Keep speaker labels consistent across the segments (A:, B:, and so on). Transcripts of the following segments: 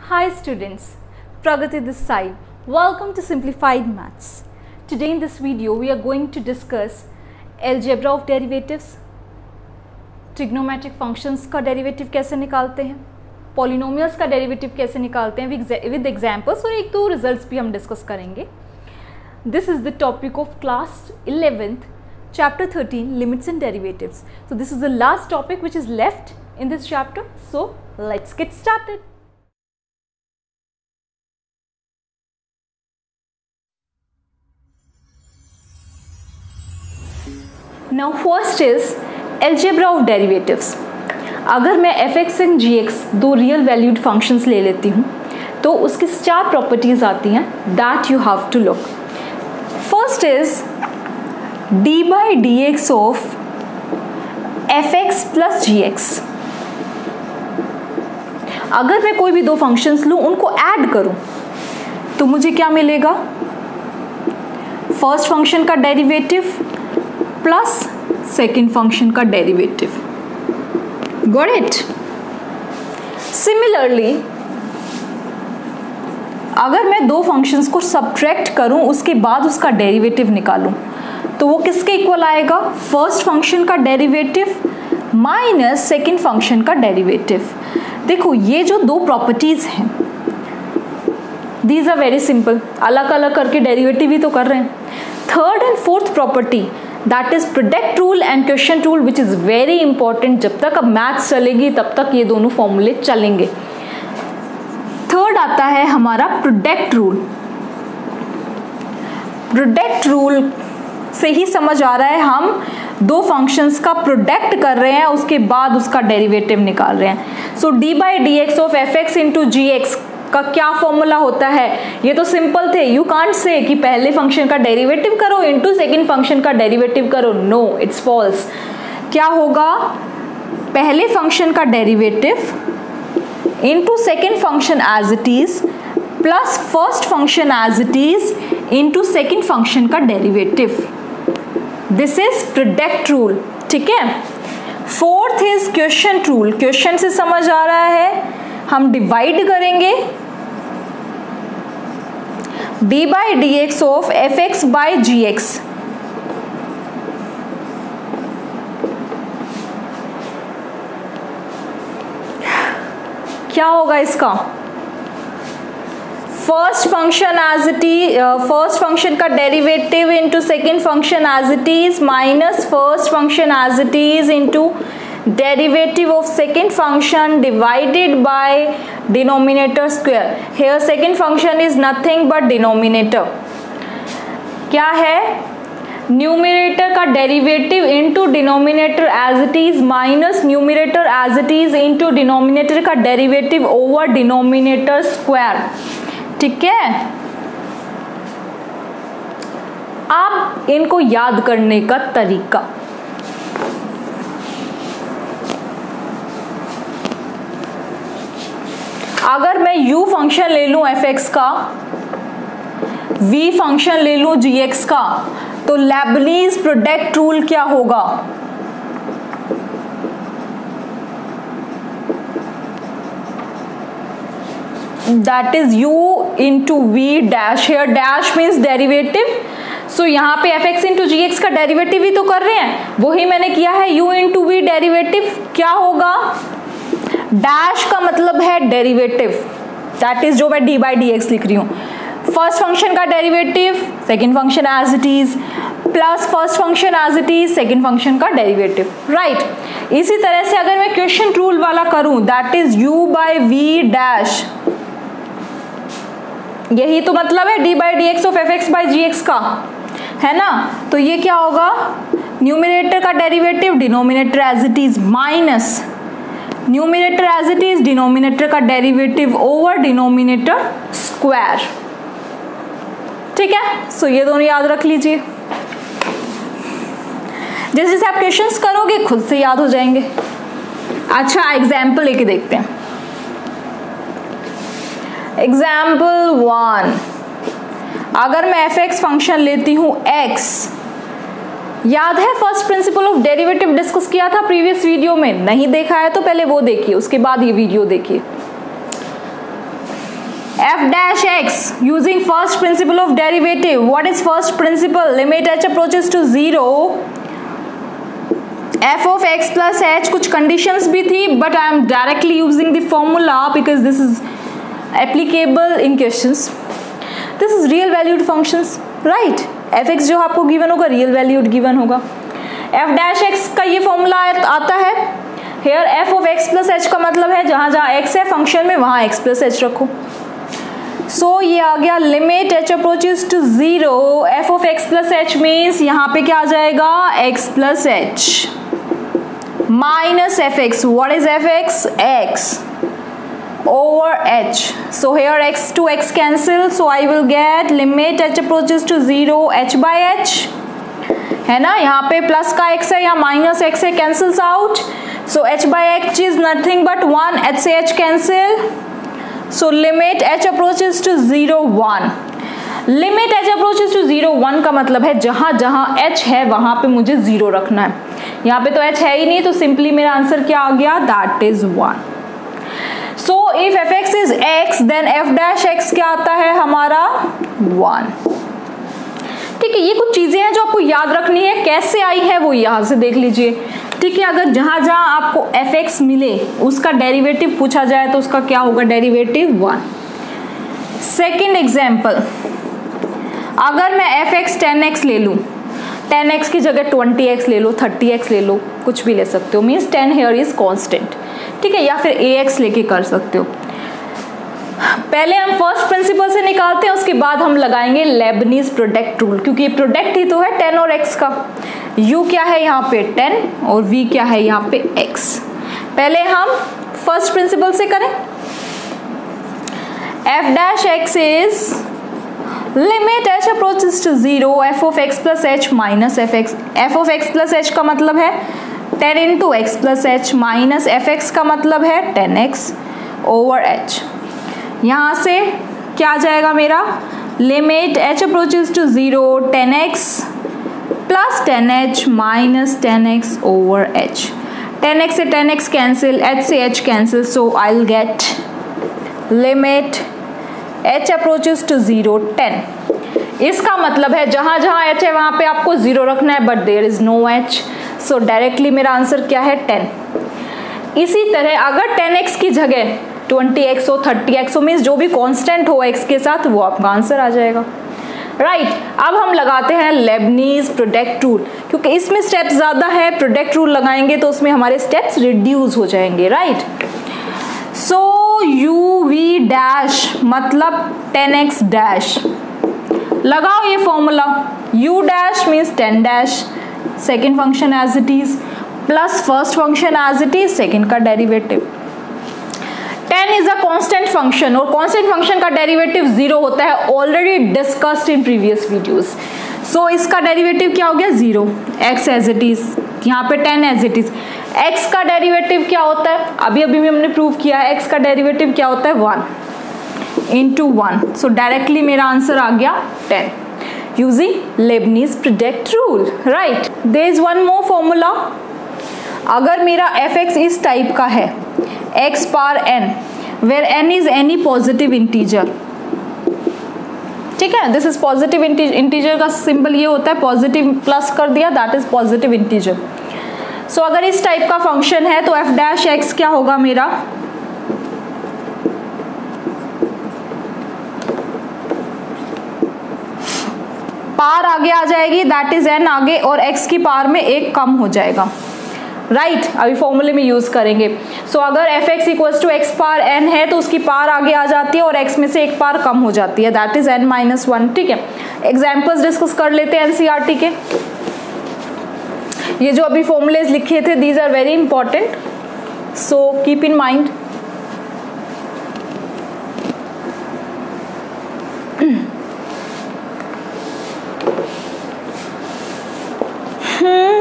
A: Hi students, Pragati this side. Welcome to Simplified Maths. Today in this video we are going to discuss algebra of derivatives, trigonometric functions का derivative कैसे निकालते हैं, polynomials का derivative कैसे निकालते हैं with examples और एक दो results भी हम discuss करेंगे. This is the topic of class 11th, chapter 13, limits and derivatives. So this is the last topic which is left in this chapter. So let's get started. Now first is algebra of derivatives. अगर मैं f(x) and g(x) दो real valued functions ले लेती हूँ तो उसकी चार properties आती हैं that you have to look. First is d/dx of f(x) + g(x). अगर मैं कोई भी दो फंक्शंस लूँ उनको ऐड करूँ तो मुझे क्या मिलेगा? फर्स्ट फंक्शन का डेरिवेटिव प्लस सेकेंड फंक्शन का डेरिवेटिव. Got it? सिमिलरली अगर मैं दो फंक्शंस को सब्ट्रैक्ट करूं उसके बाद उसका डेरिवेटिव निकालूं तो वो किसके इक्वल आएगा? फर्स्ट फंक्शन का डेरिवेटिव माइनस सेकेंड फंक्शन का डेरिवेटिव. देखो ये जो दो प्रॉपर्टीज हैं दीज आर वेरी सिंपल, अलग अलग करके डेरिवेटिव ही तो कर रहे हैं. Third and fourth property that is product rule and question rule which is very important. जब तक अब मैथ्स चलेगी तब तक ये दोनों फॉर्मूले चलेंगे. थर्ड आता है हमारा प्रोडक्ट रूल. प्रोडक्ट रूल से ही समझ आ रहा है हम दो फंक्शंस का प्रोडक्ट कर रहे हैं उसके बाद उसका डेरिवेटिव निकाल रहे हैं. सो d/dx of f(x) into g(x) का क्या फॉर्मूला होता है? ये तो सिंपल थे. यू कांट से कि पहले फंक्शन का डेरिवेटिव करो इनटू सेकंड फंक्शन का डेरिवेटिव करो. No, it's false. क्या होगा? पहले फंक्शन का derivative into second function as it is plus first function as it is into second function का derivative. This is product rule. ठीक है. Fourth is question rule. Question से समझ आ रहा है हम डिवाइड करेंगे d/dx of f(x) by g(x). क्या होगा इसका? First function as it is, first function का derivative into second function as it is minus first function as it is into derivative of second function divided by denominator square. Here second function is nothing but denominator. क्या है? Numerator का derivative into denominator as it is minus numerator as it is into denominator का derivative over denominator square. ठीक है. अब इनको याद करने का तरीका, अगर मैं u फंक्शन ले लूं f(x) का, v फंक्शन ले लूं g(x) का, तो लेबनीज प्रोडक्ट रूल क्या होगा? That is u into v dash. Here dash means derivative. So यहाँ पे f(x) इंटू g(x) का डेरिवेटिव ही तो कर रहे हैं, वही मैंने किया है. u इंटू v डेरिवेटिव क्या होगा? डैश का मतलब है डेरिवेटिव, दैट इज जो मैं d/dx लिख रही हूँ. फर्स्ट फंक्शन का derivative second function as it is plus first function as it is second function का डेरिवेटिव. राइट. इसी तरह से अगर मैं क्वेश्चन रूल वाला करूं दैट इज u/v डैश. यही तो मतलब है d/dx of f(x) by g(x) का, है ना. तो ये क्या होगा? न्यूमिनेटर का derivative denominator as it is minus numerator as it is denominator का डेरिवेटिव ओवर डिनोमिनेटर स्क्वायर. ठीक है. सो ये दोनों याद रख लीजिए. जैसे जैसे आप क्वेश्चंस करोगे खुद से याद हो जाएंगे. अच्छा, एग्जाम्पल लेके देखते हैं. एग्जाम्पल 1. अगर मैं f(x) फंक्शन लेती हूं x, याद है first principle of derivative discuss किया था प्रीवियस वीडियो में? नहीं देखा है तो पहले वो देखिए, उसके बाद ये वीडियो देखिए. f dash x using first principle of derivative. What is first principle? Limit h approaches to 0, f of x plus h. कुछ conditions भी थी, but I am directly using the formula because this is applicable in questions. This is real valued functions, right? fx जो आपको given होगा real valued given होगा. f dash x का ये formula आता है. Here f of x plus h का मतलब है जहां जहां x है फंक्शन में वहां x plus h रखो. So ये आ गया limit h approaches to 0, f of x plus h means यहाँ पे क्या आ जाएगा x plus h minus fx. What is fx? x over h. So here x to x cancel, so I will get limit h approaches to 0 h by h, है ना. यहाँ पे plus का x है, यहाँ माइनस x है, cancels out. So h by h is nothing but 1, h से h cancel. So limit h approaches to 0 1. Limit h approaches to 0 1 का मतलब है जहां जहां h है वहां पे मुझे 0 रखना है. यहाँ पे तो h है ही नहीं, तो सिंपली मेरा आंसर क्या आ गया? That is 1. So if fx is x, then f dash x क्या आता है हमारा? 1. ठीक है, ये कुछ चीजें हैं जो आपको याद रखनी है. कैसे आई है वो यहाँ से देख लीजिए. ठीक है, अगर जहां जहां आपको fx मिले उसका डेरिवेटिव पूछा जाए तो उसका क्या होगा? डेरिवेटिव 1. सेकेंड एग्जाम्पल, अगर मैं fx 10x ले लूं, 10x की जगह 20x ले लो, 30x ले लो, कुछ भी ले सकते हो. Means 10 here is constant. ठीक है, या फिर ax लेके कर सकते हो. पहले हम फर्स्ट प्रिंसिपल से निकालते हैं, उसके बाद हम लगाएंगे लेबनीज प्रोडक्ट रूल, क्योंकि ये प्रोडक्ट ही तो है 10 और x का. u क्या है यहाँ पे? 10 और v क्या है यहाँ पे? x. पहले हम फर्स्ट प्रिंसिपल से करें. f dash x is limit h approaches to 0 f of x plus h minus fx. f of x plus h का मतलब है 10 into x plus h minus fx का मतलब है 10x over h. यहाँ से क्या आ जाएगा मेरा? Limit h approaches to 0 10x plus 10h minus 10x over h. 10x से 10x cancel, h से h cancel, so I'll get limit h approaches to 0 10. इसका मतलब है जहां जहां h है वहां पे आपको 0 रखना है, but there is no h, so directly मेरा आंसर क्या है? 10. इसी तरह अगर 10x की जगह 20x हो, 30x हो, मीन्स जो भी कांस्टेंट हो x के साथ वो आपका आंसर आ जाएगा. राइट. अब हम लगाते हैं लेबनीज प्रोडक्ट रूल, क्योंकि इसमें स्टेप्स ज्यादा है. प्रोडक्ट रूल लगाएंगे तो उसमें हमारे स्टेप्स रिड्यूस हो जाएंगे. Right. So u v dash मतलब 10x डैश. लगाओ ये formula. u dash means 10 dash, second function as it is, plus first function as it is, second का derivative. 10 is a constant function और constant function का derivative 0 होता है, already discussed in previous videos. So इसका derivative क्या हो गया? 0. x as it is, यहाँ पे 10 एज इट इज. x का डेरिवेटिव क्या होता है? अभी भी हमने प्रूव किया है. x का डेरिवेटिव क्या होता है? 1 into 1. सो डायरेक्टली मेरा आंसर आ गया 10 using Leibniz product rule. Right. There is one more formula. अगर मेरा fx इस टाइप का है, x power n, where n is any positive integer. ठीक है, दिस इज पॉजिटिव इंटीजर का सिंबल ये होता है, पॉजिटिव प्लस कर दिया, that is positive integer. So अगर इस टाइप का फंक्शन है तो f डैश x क्या होगा मेरा? पावर आगे आ जाएगी, दैट इज n आगे, और x की पावर में एक कम हो जाएगा. राइट. अभी फॉर्मूले में यूज करेंगे. सो अगर fx equals to x power n है तो उसकी पावर आगे आ जाती है और x में से एक पावर कम हो जाती है, दैट इज n माइनस 1. ठीक है, एग्जाम्पल्स डिस्कस कर लेते हैं एनसीईआरटी के. ये जो अभी फॉर्मूलेज लिखे थे, these are very important, so keep in mind.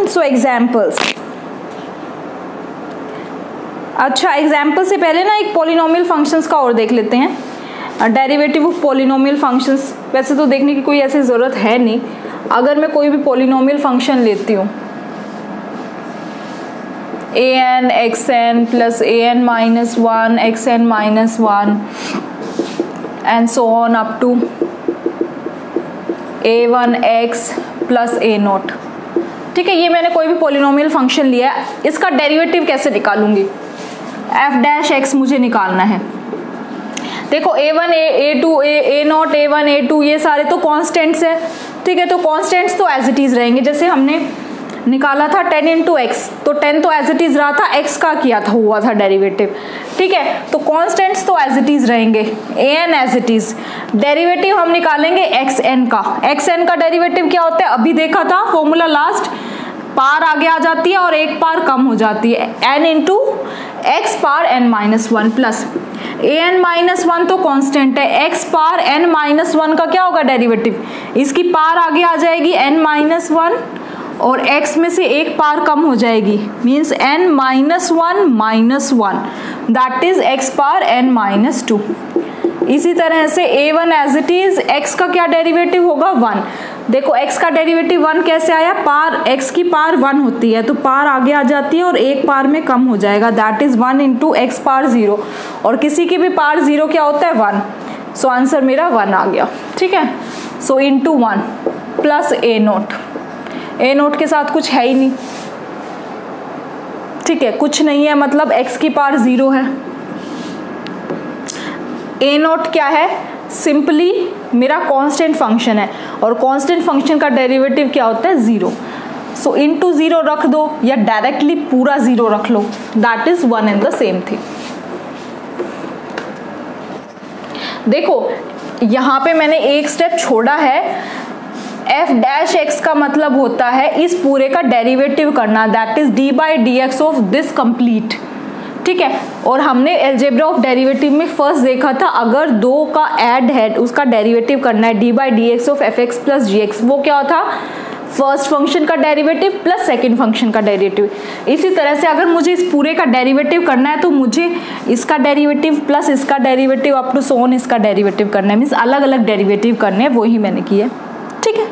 A: So examples. अच्छा, एग्जाम्पल से पहले ना एक पॉलिनोमियल फंक्शंस का और देख लेते हैं. डेरिवेटिव ऑफ पॉलिनोमियल फंक्शंस, वैसे तो देखने की कोई ऐसी ज़रूरत है नहीं. अगर मैं कोई भी पॉलिनोमियल फंक्शन लेती हूँ, an xn plus an minus 1 xn minus 1 and so on up to a1x plus a0। ठीक है, ये मैंने कोई भी पॉलिनोमियल फंक्शन लिया है, इसका डेरिवेटिव कैसे निकालूंगी, f डैश x मुझे निकालना है। देखो a1 a2 a0 a1 a2 ये सारे तो कांस्टेंट्स है। ठीक है, तो कांस्टेंट्स तो एज इट इज रहेंगे। जैसे हमने निकाला था 10 इंटू एक्स, तो 10 तो एज इट इज रहा था, x का किया था हुआ था डेरिवेटिव। ठीक है, तो कांस्टेंट्स तो एज इट इज रहेंगे, an as it is. Derivative हम निकालेंगे xn का। xn का डेरिवेटिव क्या होता है, अभी देखा था फॉर्मूला लास्ट, पार आगे आ जाती है और एक पार कम हो जाती है, n into X power n minus one plus an minus one तो कांस्टेंट है, x power n minus one का क्या होगा डेरिवेटिव, इसकी पार आगे आ जाएगी n माइनस वन और x में से एक पार कम हो जाएगी, means n minus one that is x power n minus two. इसी तरह से a1 as it is, x का क्या डेरिवेटिव होगा 1। देखो x का डेरिवेटिव 1 कैसे आया, पार x की पार 1 होती है तो पार आगे आ जाती है और एक पार में कम हो जाएगा, दैट इज 1 इंटू एक्स पार 0, और किसी की भी पार 0 क्या होता है 1, सो आंसर मेरा 1 आ गया। ठीक है, सो इंटू 1 प्लस a0 के साथ कुछ है ही नहीं। ठीक है, कुछ नहीं है मतलब x की पार 0 है। a0 क्या है, सिंपली मेरा कांस्टेंट फंक्शन है और कांस्टेंट फंक्शन का डेरिवेटिव क्या होता है 0। सो इंटू 0 रख दो या डायरेक्टली पूरा 0 रख लो, that is 1 and the same thing. देखो यहाँ पे मैंने एक स्टेप छोड़ा है, f डैश x का मतलब होता है इस पूरे का डेरिवेटिव करना, that is d by D X of this complete. ठीक है, और हमने अलजेब्रा ऑफ डेरिवेटिव में फर्स्ट देखा था, अगर दो का ऐड है उसका डेरिवेटिव करना है, d by D X of F X plus G X, वो क्या था, फर्स्ट फंक्शन का डेरिवेटिव प्लस सेकंड फंक्शन का डेरिवेटिव। इसी तरह से अगर मुझे इस पूरे का डेरिवेटिव करना है तो मुझे इसका डेरिवेटिव प्लस इसका derivative up to so on इसका डेरिवेटिव करना है, मीन्स अलग अलग डेरिवेटिव करने हैं, वो ही मैंने किया। ठीक है,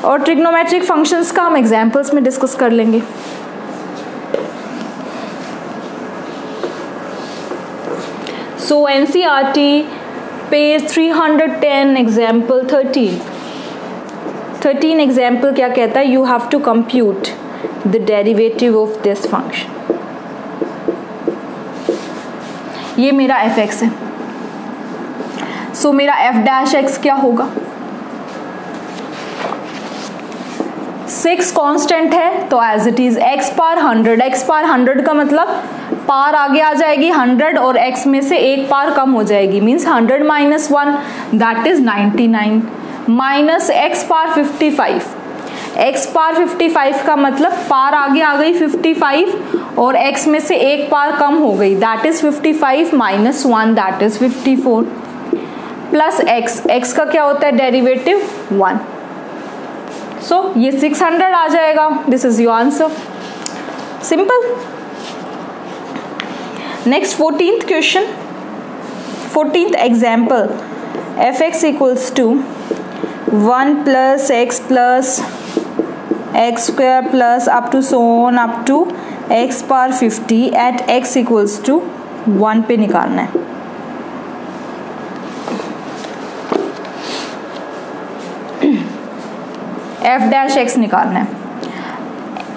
A: और ट्रिग्नोमेट्रिक फंक्शंस का हम एग्जाम्पल्स में डिस्कस कर लेंगे। So NCERT page 310 example 13 example क्या कहता है, you have to compute the derivative of this function. ये मेरा f(x) है, सो मेरा f डैश x क्या होगा, 6 कांस्टेंट है तो एज इट इज x पार 100 का मतलब पार आगे आ जाएगी 100 और x में से एक पार कम हो जाएगी, means 100 minus 1 that is 99 minus x power 55, x power 55 का मतलब पार आगे आ गई 55 और x में से एक पार कम हो गई, that is 55 minus 1 that is 54 plus x का क्या होता है डेरिवेटिव 1। सो ये 600 आ जाएगा, this is your answer, simple. Next 14th question, 14th example, f(x) equals to 1 plus x plus x square plus up to so on up to x power 50 at x equals to 1 पे निकालना है। f dash x निकालना है,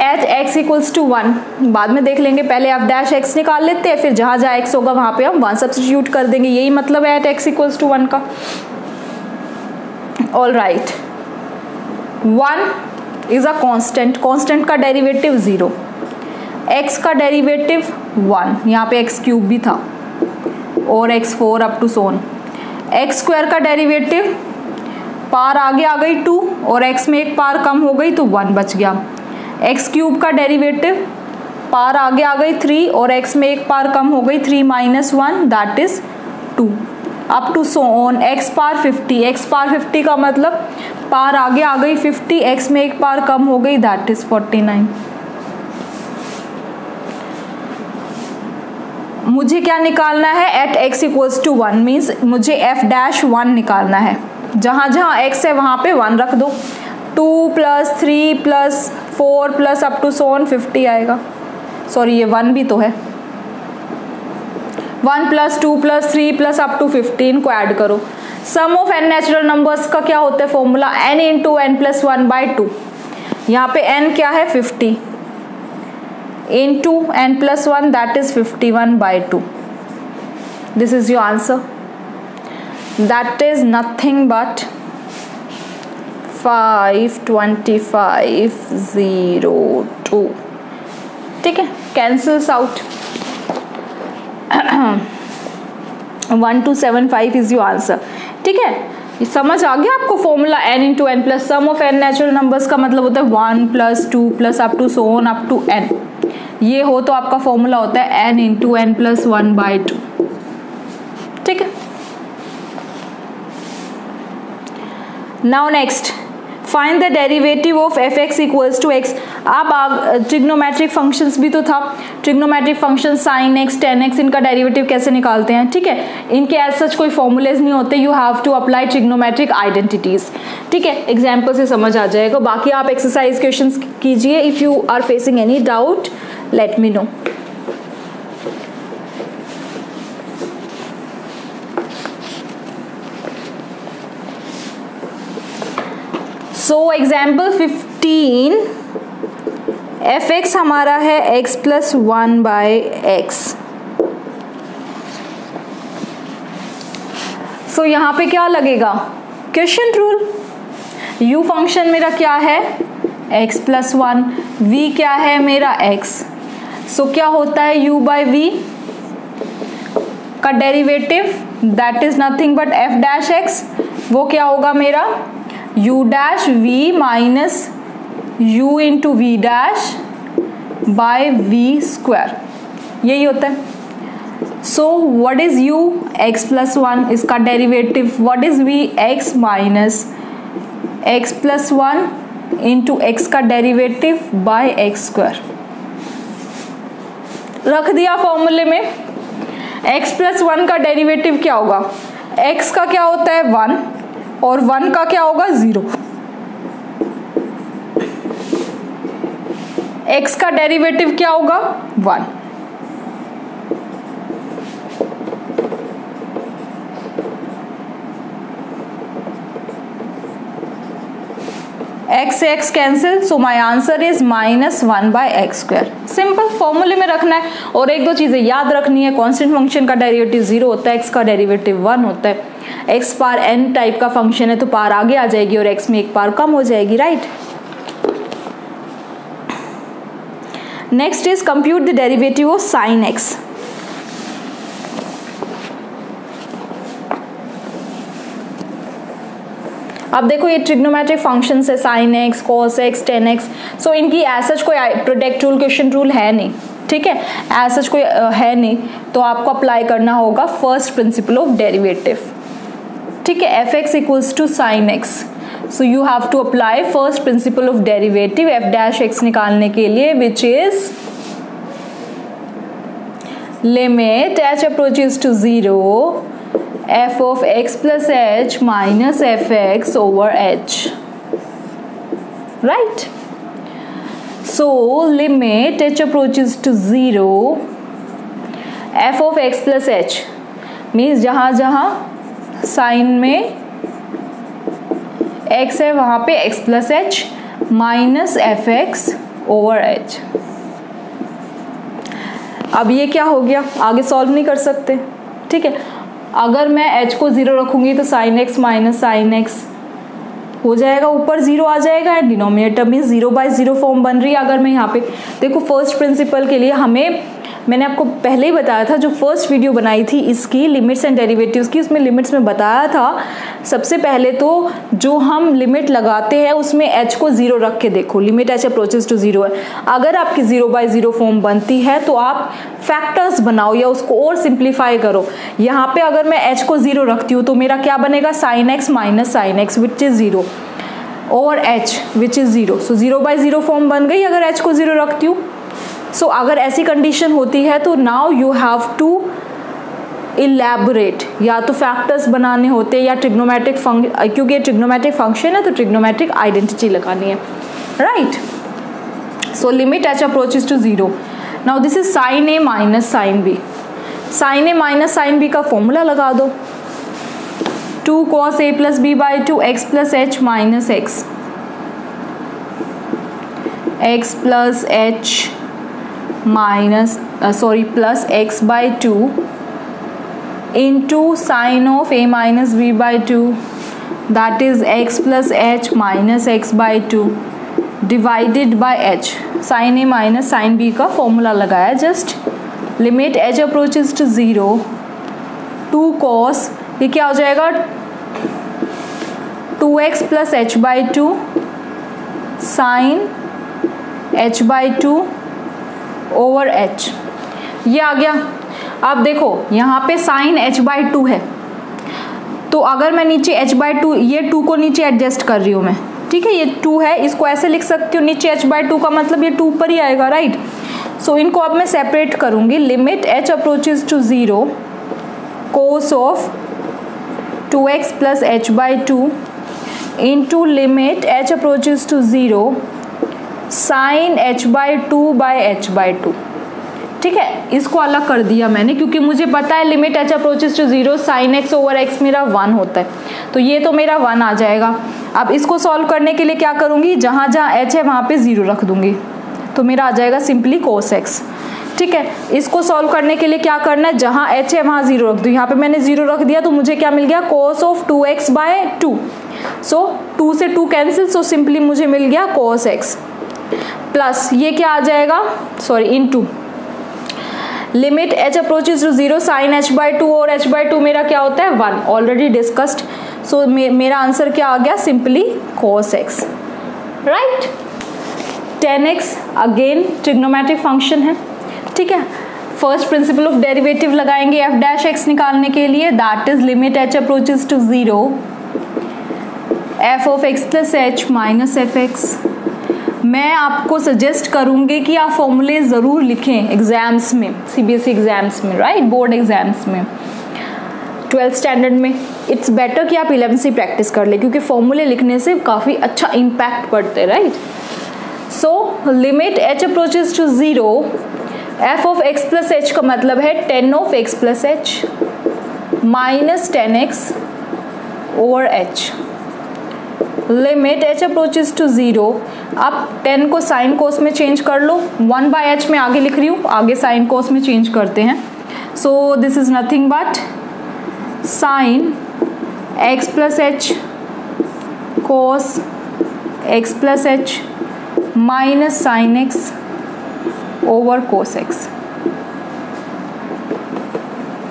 A: at x equals to 1 बाद में देख लेंगे, पहले f डैश x निकाल लेते हैं, फिर जहाँ जहाँ x होगा वहाँ पे हम 1 सब्स्टिट्यूट कर देंगे, यही मतलब है एट x इक्वल्स टू 1 का। All right, 1 is a constant, constant का डेरिवेटिव 0, x का डेरिवेटिव 1, यहाँ पे x क्यूब भी था और x4 up to so on, x square का डेरिवेटिव पार आगे आ गई 2 और x में एक पार कम हो गई तो 1 बच गया, x क्यूब का डेरिवेटिव पार आगे आ गई 3 और x में एक पार कम हो गई 3 minus 1 that is 2 up to so on x power 50, x power 50 का मतलब पार आगे आ गई 50, x में एक पार कम हो गई दैट इज 49। मुझे क्या निकालना है, at x equals to 1 means मुझे f डैश 1 निकालना है, जहाँ जहाँ x है वहाँ पे 1 रख दो, 2 plus 3 plus 4 plus up to so on 50 आएगा, सॉरी ये 1 भी तो है, 1 + 2 + 3 + up to 15 को ऐड करो। सम ऑफ n नेचुरल नंबर्स का क्या होता है फॉर्मूला, n × n + 1/2। यहाँ पे n क्या है 50 into n + 1, that is 51/2. This is your answer. That is nothing but 52502। ठीक है, cancels out. 1275 is your answer. ठीक है, ये समझ आ गया आपको formula n × n + sum of n natural numbers का मतलब होता है 1 + 2 + up to so on up to n। ये हो तो आपका फॉर्मूला होता है n × n + 1/2। ठीक है, now next find the derivative of fx = x। अब ट्रिग्नोमेट्रिक फंक्शंस भी तो था, trigonometric function sin x tan x, इनका डेरिवेटिव कैसे निकालते हैं। ठीक है, इनके एज सच कोई फॉर्मूलेज नहीं होते, you have to apply trigonometric identities. ठीक है, एग्जाम्पल से समझ आ जाएगा। बाकी आप एक्सरसाइज क्वेश्चंस कीजिए। If you are facing any doubt let me know. So example 15, fx हमारा है x + 1/x। सो यहाँ पे क्या लगेगा, क्वेश्चन रूल। u फंक्शन मेरा क्या है x + 1, v क्या है मेरा x। सो क्या होता है u/v का derivative, that is nothing but f'(x), वो क्या होगा मेरा u' v - u × v'/v², यही होता है। So what is u, x + 1, इसका derivative. What is v, x - x + 1 × x का डेरिवेटिव /x²। रख दिया फॉर्मूले में। x + 1 का डेरिवेटिव क्या होगा, x का क्या होता है 1 और 1 का क्या होगा 0। x का डेरिवेटिव क्या होगा 1। x से x cancel, so my answer is -1/x²। Simple, फॉर्मूले में रखना है। और एक दो चीजें याद रखनी है, कांस्टेंट फंक्शन का डेरिवेटिव 0 होता है, x का डेरिवेटिव 1 होता है। x पार n टाइप का फंक्शन है तो पार आगे आ जाएगी और x में एक पार कम हो जाएगी, right. Next is compute the derivative of sin x। अब देखो ये ट्रिग्नोमेट्रिक फंक्शंस है, sin x, cos x, tan x। सो इनकी एज सच कोई प्रोडक्ट रूल, क्वेश्चन रूल है नहीं। ठीक है, एज सच कोई है नहीं, तो आपको अप्लाई करना होगा फर्स्ट प्रिंसिपल ऑफ डेरिवेटिव। ठीक है, fx = sin x। So you have to apply first principle of derivative f'(x) निकालने के लिए, which is limit h approaches to 0 f of x + h - fx/h, right? So limit h approaches to 0 f of x + h means जहां जहां sign में x है वहां पे x + h - fx/h। अब ये क्या हो गया, आगे सॉल्व नहीं कर सकते। ठीक है, अगर मैं h को 0 रखूंगी तो sin x - sin x हो जाएगा, ऊपर 0 आ जाएगा एंड डिनोमिनेटर में 0/0 फॉर्म बन रही है। अगर मैं यहाँ पे देखो फर्स्ट प्रिंसिपल के लिए हमें, मैंने आपको पहले ही बताया था, जो फर्स्ट वीडियो बनाई थी इसकी लिमिट्स एंड डेरिवेटिव्स की, उसमें लिमिट्स में बताया था सबसे पहले तो जो हम लिमिट लगाते हैं उसमें h को 0 रख के देखो, लिमिट h अप्रोचेस टू 0 है। अगर आपकी 0/0 फॉर्म बनती है तो आप फैक्टर्स बनाओ या उसको और सिंप्लीफाई करो। यहाँ पे अगर मैं h को 0 रखती हूँ तो मेरा क्या बनेगा, sin x - sin x which is 0 और h which is 0। So 0/0 form बन गई अगर h को 0 रखती हूँ। सो अगर ऐसी कंडीशन होती है तो now you have to elaborate, या तो फैक्टर्स बनाने होते हैं या ट्रिग्नोमेट्रिक फंक्शन, क्योंकि ये ट्रिग्नोमेट्रिक फंक्शन है तो ट्रिग्नोमेट्रिक आइडेंटिटी लगानी है, right. So limit h approaches to 0। Now this is sin a - sin b। Sine A minus sine B का फॉर्मूला लगा दो, 2 cos a plus B by 2 X plus H minus X plus H minus plus X by 2 into sine of a minus B by 2 that is X plus H minus X by 2 divided by H, sine A minus sine B का formula लगाया just, limit H approaches to 0, 2 cos, ये क्या हो जाएगा 2x plus H by 2 sine h by 2 over h, ये आ गया। अब देखो यहाँ पे साइन h बाई 2 है, तो अगर मैं नीचे h बाई 2, ये 2 को नीचे एडजस्ट कर रही हूँ मैं, ठीक है, ये 2 है, इसको ऐसे लिख सकती हूँ, नीचे h बाई 2 का मतलब ये 2 पर ही आएगा, राइट। सो इनको अब मैं सेपरेट करूँगी, limit h approaches to 0 cos of 2x plus H by 2 into limit h approaches to 0 sine h by 2 by H by 2, ठीक है। इसको अलग कर दिया मैंने क्योंकि मुझे पता है limit h approaches to 0 sine x over x मेरा 1 होता है, तो ये तो मेरा 1 आ जाएगा। अब इसको सॉल्व करने के लिए क्या करूँगी, जहाँ जहाँ h है वहाँ पे 0 रख दूँगी, तो मेरा आ जाएगा सिंपली cos x, ठीक है। इसको सॉल्व करने के लिए क्या करना है, जहाँ h है वहाँ 0 रख दो, यहाँ पे मैंने 0 रख दिया तो मुझे क्या मिल गया cos ऑफ 2x बाय 2, सो 2 से 2 कैंसिल, सो सिंपली मुझे मिल गया cos x प्लस ये क्या आ जाएगा, into limit h approaches to 0 sine h by 2 और h बाई 2 मेरा क्या होता है 1, ऑलरेडी डिस्कस्ड, सो मेरा आंसर क्या आ गया, simply cos x, right. 10x again trigonometric function है, ठीक है। फर्स्ट प्रिंसिपल ऑफ डेरिवेटिव लगाएंगे f डैश x निकालने के लिए, that is limit h approaches to 0 f of x plus H minus F X. मैं आपको सजेस्ट करूंगी कि आप फॉर्मूले ज़रूर लिखें एग्जाम्स में, सीबीएसई एग्जाम्स में, राइट, बोर्ड एग्जाम्स में, 12th स्टैंडर्ड में। इट्स बेटर कि आप 11th से प्रैक्टिस कर ले क्योंकि फॉर्मूले लिखने से काफ़ी अच्छा इम्पैक्ट पड़ते हैं, right. So limit h approaches to 0 f of x plus H का मतलब है 10 of x plus H minus 10x over h, limit h approaches to 0, अब 10 को साइन कोस में चेंज कर लो, 1 बाई एच में आगे लिख रही हूँ, आगे साइन कोस में चेंज करते हैं, so this is nothing but sine x plus H cos x plus H minus sine x over cos x।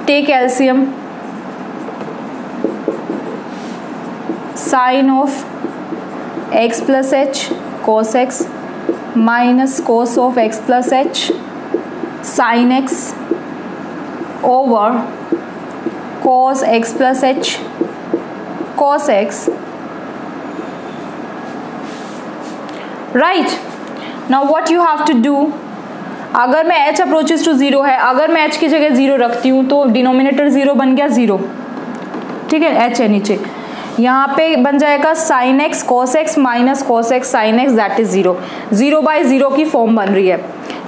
A: Take LCM, sine of x plus H cos x minus cos of x plus H sine x over cos x plus H cos x, right. Now what you have to do, अगर मैं h approaches to 0 है, अगर मैं h की जगह 0 रखती हूँ तो डिनोमिनेटर 0 बन गया 0, ठीक है, h है नीचे, यहाँ पे बन जाएगा sine x cos x minus cos x sine x that is 0, 0 by 0 की फॉर्म बन रही है,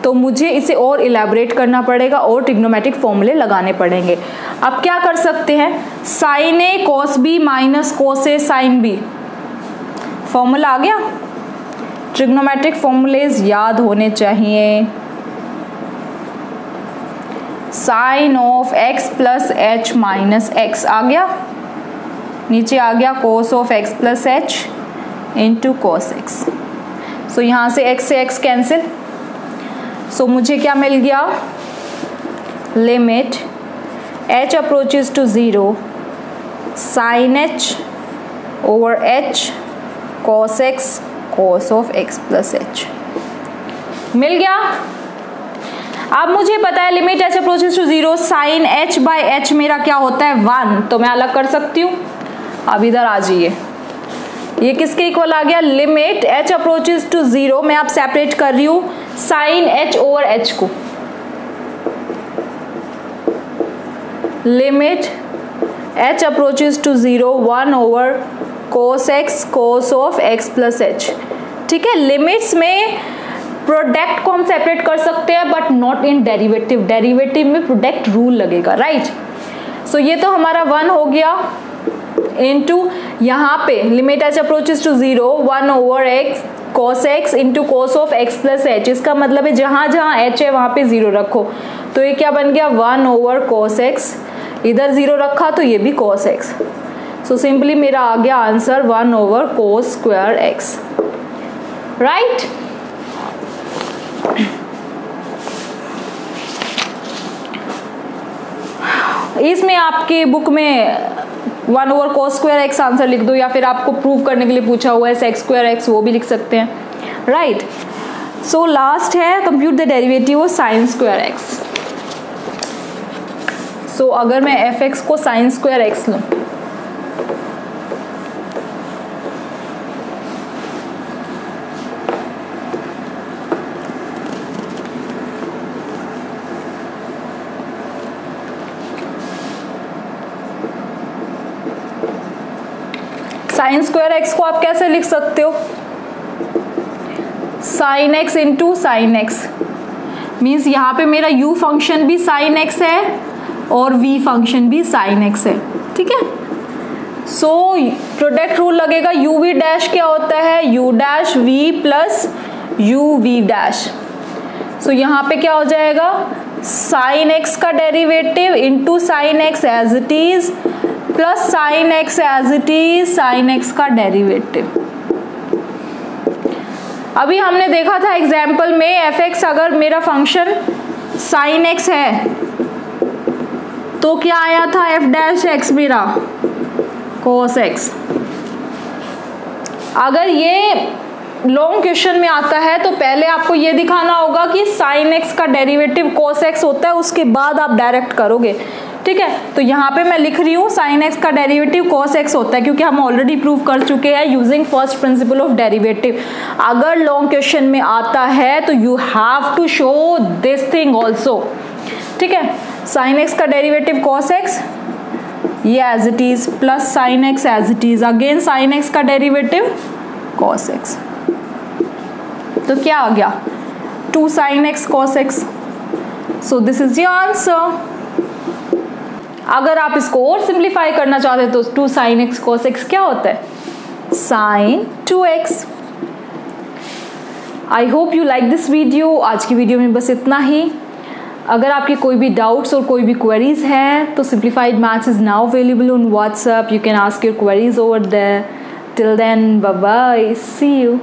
A: तो मुझे इसे और इलेबोरेट करना पड़ेगा और ट्रिग्नोमेट्रिक फॉर्मूले लगाने पड़ेंगे। अब क्या कर सकते हैं, sine A cos B minus cos A sine B, formula आ गया। ट्रिग्नोमेट्रिक फॉर्मूलेज याद होने चाहिए, sine of x plus H minus x आ गया, नीचे आ गया cos of x plus h into cos x, so यहाँ से x से x कैंसिल, सो मुझे क्या मिल गया, limit h approaches to 0 sine h over h cos x cos of x plus h मिल गया। अब मुझे पता है limit h approaches to 0 sine h by h मेरा क्या होता है 1, तो मैं अलग कर सकती हूँ। अब इधर आ जाइए, ये किसके इक्वल आ गया, लिमिट h अप्रोचेज टू 0, मैं अब सेपरेट कर रही हूँ साइन h ओवर h को, limit h approaches to 0 1 over cos x cos of x plus H, ठीक है। लिमिट्स में प्रोडक्ट को हम सेपरेट कर सकते हैं but not in derivative, derivative में प्रोडक्ट रूल लगेगा, राइट। सो ये तो हमारा 1 हो गया इनटू यहाँ पे limit H approaches to 0 1 over X cos x into cos of x plus H. इसका मतलब है जहां जहां h है वहां पे 0 रखो, तो ये क्या बन गया 1 ओवर cos x, इधर 0 रखा तो ये भी cos x। सो सिंपली मेरा आ गया answer 1 over cos square x, right. इसमें आपके बुक में 1 over cos square x answer लिख दो, या फिर आपको प्रूव करने के लिए पूछा हुआ है sec स्क्वायर एक्स, वो भी लिख सकते हैं, राइट। सो लास्ट है compute the derivative of sine square x. So अगर मैं fx को साइन स्क्वायर एक्स लूं, साइन स्क्वायर एक्स को आप कैसे लिख सकते हो, sine x into sine x, means यहाँ पे मेरा u फंक्शन भी साइन एक्स है और v फंक्शन भी साइन एक्स है, ठीक है। सो प्रोडक्ट रूल लगेगा, u v डैश क्या होता है u dash v plus u v dash. So यहाँ पे क्या हो जाएगा साइन एक्स का derivative into sine x as it is plus sine x as it is sine x का डेरिवेटिव। अभी हमने देखा था एग्जाम्पल में fx अगर मेरा फंक्शन साइन एक्स है तो क्या आया था f डैश एक्स मेरा cos x। अगर ये लॉन्ग क्वेश्चन में आता है तो पहले आपको ये दिखाना होगा कि साइन एक्स का डेरिवेटिव cos x होता है, उसके बाद आप डायरेक्ट करोगे, ठीक है। तो यहाँ पे मैं लिख रही हूँ साइन एक्स का डेरिवेटिव cos x होता है, क्योंकि हम ऑलरेडी प्रूव कर चुके हैं using first principle of derivative. अगर लॉन्ग क्वेश्चन में आता है तो you have to show this thing also, ठीक है। साइन एक्स का डेरिवेटिव cos x ये as it is plus sine x as it is again sine x का डेरिवेटिव cos x, तो क्या आ गया 2 sin x cos x। So this is your answer. अगर आप इसको और सिंप्लीफाई करना चाहते हैं तो 2 sin x cos x क्या होता है sin 2x। I hope you like this video. आज की वीडियो में बस इतना ही। अगर आपके कोई भी डाउट्स और कोई भी क्वेरीज हैं तो simplified maths is now available on WhatsApp, you can ask your queries over there. Till then bye bye, see you.